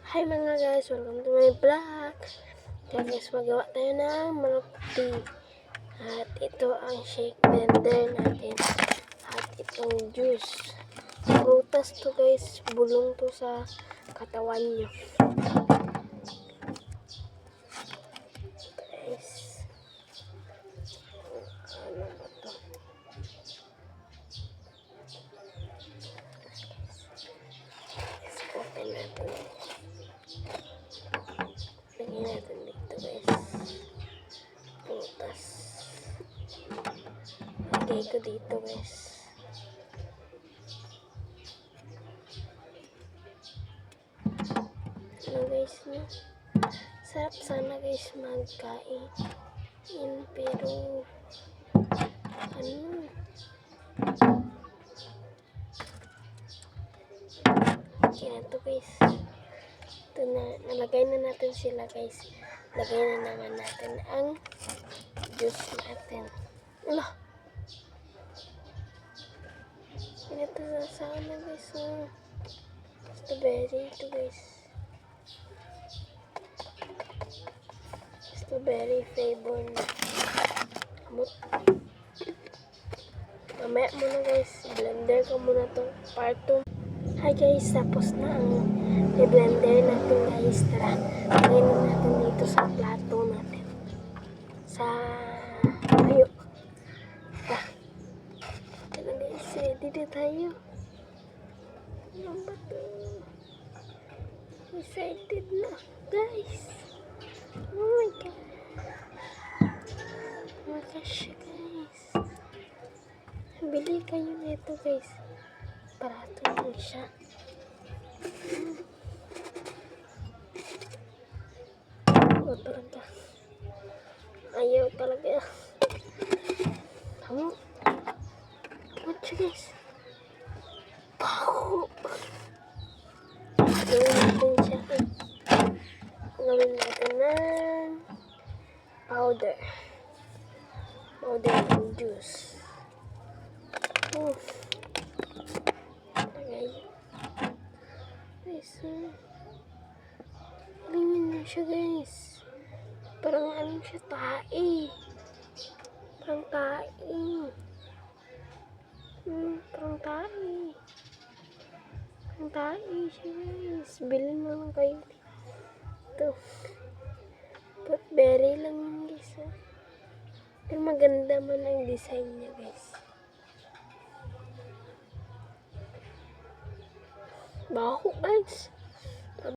Hi mga guys, welcome to my vlog. Kaya guys, magawa tayo ng milk tea. At ito ang shake blender natin. At itong juice. Prutas to guys, bulong to sa katawan nyo. Guys, ano ba to? Let's open natin. Lagyan natin dito guys. Prutas. Lagay ko dito guys. Ano guys no? Sarap sana guys magkain. Pero ano? Okay na to guys. Ito na, nalagay na natin sila guys. Lagay na naman natin ang juice natin. Ala! Ito na sana guys. Strawberry ito guys. Strawberry flavor na. Kamot. Mamaya muna guys. Blender ko muna itong part 2. Hi guys, tapos na ang i-blender natin guys. Tara, lagay na natin dito sa plato natin. Sa tayo. Tara guys, ready na tayo. Ano ba ito? Excited na guys. Oh my god. Oh my gosh guys. Bili kayo nito guys. Barato lang siya. Oh, talaga. Ayaw talaga. Tama. What siya guys? Baho. Gawin natin siya. Gawin natin ng powder. Powder and juice. Guys, alingin na siya guys. Parang ano siya, tae. Parang tae. Parang tae. Parang tae siya guys. Bilhin mo lang kayo. Ito. Potberry lang yun guys. Pero maganda man ang design niya guys. Baho guys.